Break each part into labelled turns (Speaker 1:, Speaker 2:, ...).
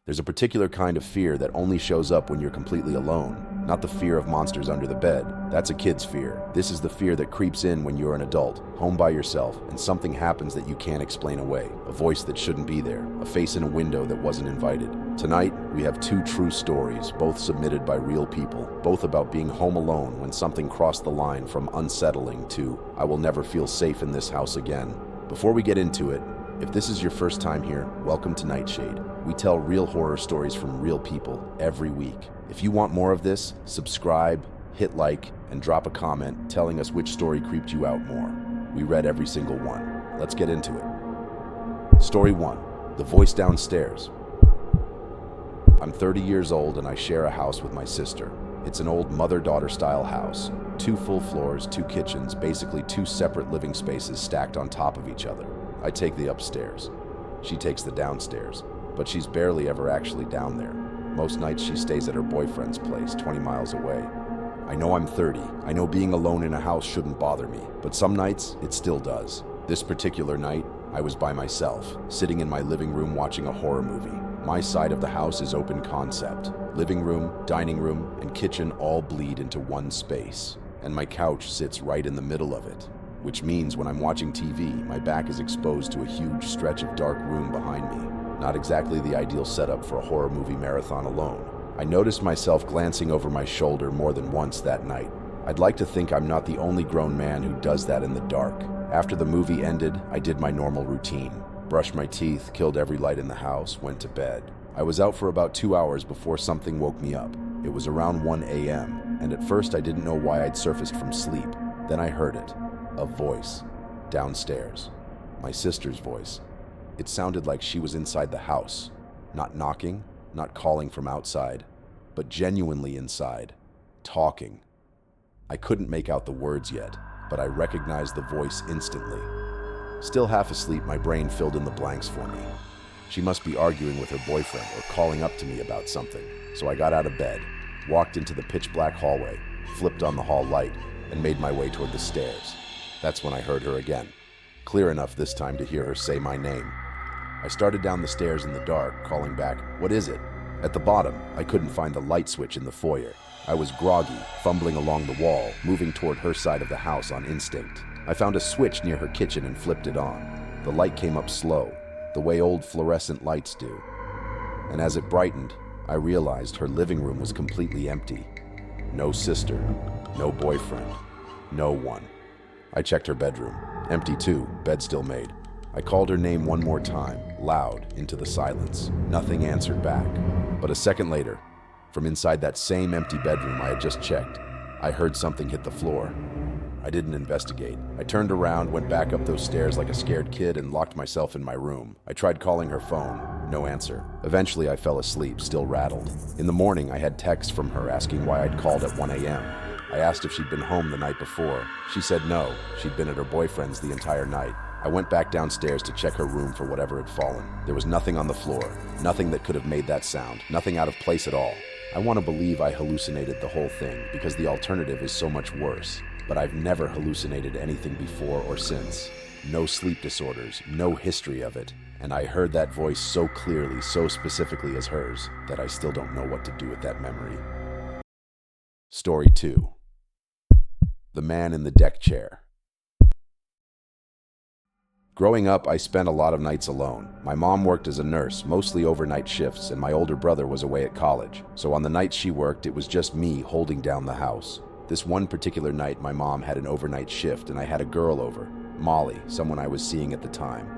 Speaker 1: There's a particular kind of fear that only shows up when you're completely alone. Not the fear of monsters under the bed. That's a kid's fear. This is the fear that creeps in when you're an adult, home by yourself, and something happens that you can't explain away. A voice that shouldn't be there. A face in a window that wasn't invited. Tonight, we have two true stories, both submitted by real people, both about being home alone when something crossed the line from unsettling to, I will never feel safe in this house again. Before we get into it, if this is your first time here, welcome to Nightshade. We tell real horror stories from real people every week. If you want more of this, subscribe, hit like, and drop a comment telling us which story creeped you out more. We read every single one. Let's get into it. Story 1. The Voice Downstairs. I'm 30 years old and I share a house with my sister. It's an old mother-daughter style house. 2 full floors, 2 kitchens, basically 2 separate living spaces stacked on top of each other. I take the upstairs. She takes the downstairs, but she's barely ever actually down there. Most nights she stays at her boyfriend's place, 20 miles away. I know I'm 30. I know being alone in a house shouldn't bother me, but some nights it still does. This particular night, I was by myself, sitting in my living room watching a horror movie. My side of the house is open concept. Living room, dining room, and kitchen all bleed into one space, and my couch sits right in the middle of it. Which means when I'm watching TV, my back is exposed to a huge stretch of dark room behind me. Not exactly the ideal setup for a horror movie marathon alone. I noticed myself glancing over my shoulder more than once that night. I'd like to think I'm not the only grown man who does that in the dark. After the movie ended, I did my normal routine. Brushed my teeth, killed every light in the house, went to bed. I was out for about 2 hours before something woke me up. It was around 1 a.m., and at first I didn't know why I'd surfaced from sleep. Then I heard it. A voice. Downstairs. My sister's voice. It sounded like she was inside the house. Not knocking, not calling from outside, but genuinely inside. Talking. I couldn't make out the words yet, but I recognized the voice instantly. Still half asleep, my brain filled in the blanks for me. She must be arguing with her boyfriend or calling up to me about something. So I got out of bed, walked into the pitch-black hallway, flipped on the hall light, and made my way toward the stairs. That's when I heard her again. Clear enough this time to hear her say my name. I started down the stairs in the dark, calling back, "What is it?" At the bottom, I couldn't find the light switch in the foyer. I was groggy, fumbling along the wall, moving toward her side of the house on instinct. I found a switch near her kitchen and flipped it on. The light came up slow, the way old fluorescent lights do. And as it brightened, I realized her living room was completely empty. No sister, no boyfriend, no one. I checked her bedroom. Empty too, bed still made. I called her name one more time, loud, into the silence. Nothing answered back. But a second later, from inside that same empty bedroom I had just checked, I heard something hit the floor. I didn't investigate. I turned around, went back up those stairs like a scared kid, and locked myself in my room. I tried calling her phone. No answer. Eventually, I fell asleep, still rattled. In the morning, I had texts from her asking why I'd called at 1 a.m. I asked if she'd been home the night before. She said no, she'd been at her boyfriend's the entire night. I went back downstairs to check her room for whatever had fallen. There was nothing on the floor, nothing that could have made that sound, nothing out of place at all. I want to believe I hallucinated the whole thing, because the alternative is so much worse. But I've never hallucinated anything before or since. No sleep disorders, no history of it. And I heard that voice so clearly, so specifically as hers, that I still don't know what to do with that memory. Story 2. The Man in the Deck Chair. Growing up, I spent a lot of nights alone. My mom worked as a nurse, mostly overnight shifts, and my older brother was away at college. So on the nights she worked, it was just me holding down the house. This one particular night, my mom had an overnight shift, and I had a girl over, Molly, someone I was seeing at the time.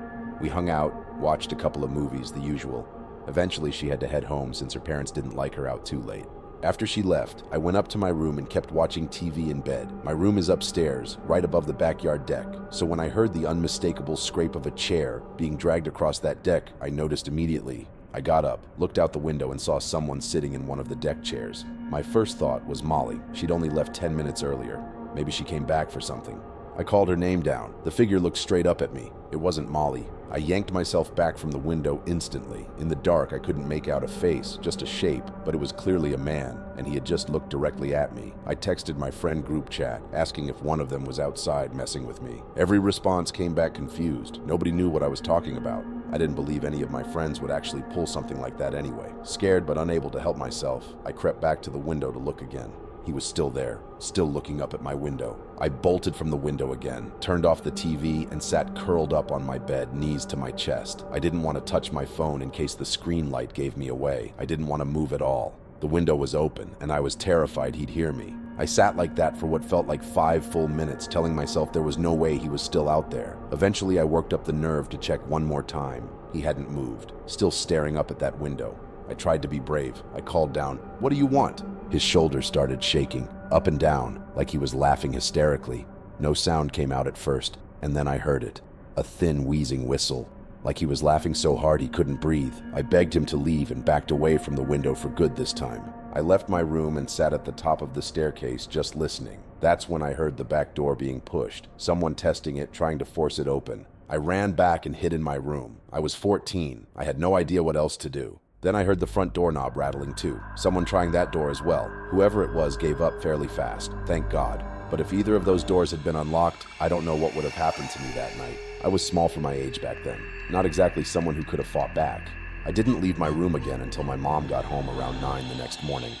Speaker 1: We hung out, watched a couple of movies, the usual. Eventually, she had to head home since her parents didn't like her out too late. After she left, I went up to my room and kept watching TV in bed. My room is upstairs, right above the backyard deck, so when I heard the unmistakable scrape of a chair being dragged across that deck, I noticed immediately. I got up, looked out the window, and saw someone sitting in one of the deck chairs. My first thought was Molly. She'd only left 10 minutes earlier. Maybe she came back for something. I called her name down. The figure looked straight up at me. It wasn't Molly. I yanked myself back from the window instantly. In the dark, I couldn't make out a face, just a shape, but it was clearly a man, and he had just looked directly at me. I texted my friend group chat, asking if one of them was outside messing with me. Every response came back confused. Nobody knew what I was talking about. I didn't believe any of my friends would actually pull something like that anyway. Scared but unable to help myself, I crept back to the window to look again. He was still there, still looking up at my window. I bolted from the window again, turned off the TV, and sat curled up on my bed, knees to my chest. I didn't want to touch my phone in case the screen light gave me away. I didn't want to move at all. The window was open, and I was terrified he'd hear me. I sat like that for what felt like 5 full minutes, telling myself there was no way he was still out there. Eventually, I worked up the nerve to check one more time. He hadn't moved, still staring up at that window. I tried to be brave. I called down, "What do you want?" His shoulders started shaking, up and down, like he was laughing hysterically. No sound came out at first, and then I heard it. A thin, wheezing whistle, like he was laughing so hard he couldn't breathe. I begged him to leave and backed away from the window for good this time. I left my room and sat at the top of the staircase just listening. That's when I heard the back door being pushed, someone testing it, trying to force it open. I ran back and hid in my room. I was 14. I had no idea what else to do. Then I heard the front doorknob rattling too. Someone trying that door as well. Whoever it was gave up fairly fast, thank God. But if either of those doors had been unlocked, I don't know what would have happened to me that night. I was small for my age back then. Not exactly someone who could have fought back. I didn't leave my room again until my mom got home around 9 the next morning.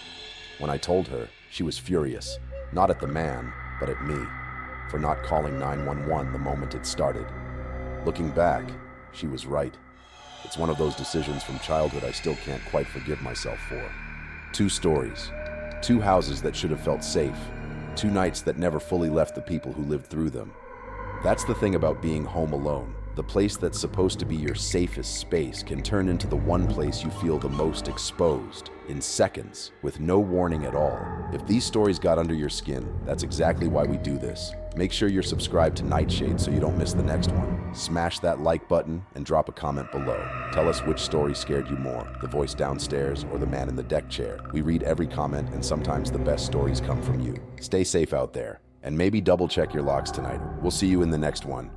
Speaker 1: When I told her, she was furious. Not at the man, but at me, for not calling 911 the moment it started. Looking back, she was right. It's one of those decisions from childhood I still can't quite forgive myself for. 2 stories, 2 houses that should have felt safe, 2 nights that never fully left the people who lived through them. That's the thing about being home alone. The place that's supposed to be your safest space can turn into the one place you feel the most exposed, in seconds, with no warning at all. If these stories got under your skin, that's exactly why we do this. Make sure you're subscribed to Nightshade so you don't miss the next one. Smash that like button and drop a comment below. Tell us which story scared you more, the voice downstairs or the man in the deck chair. We read every comment, and sometimes the best stories come from you. Stay safe out there, and maybe double check your locks tonight. We'll see you in the next one.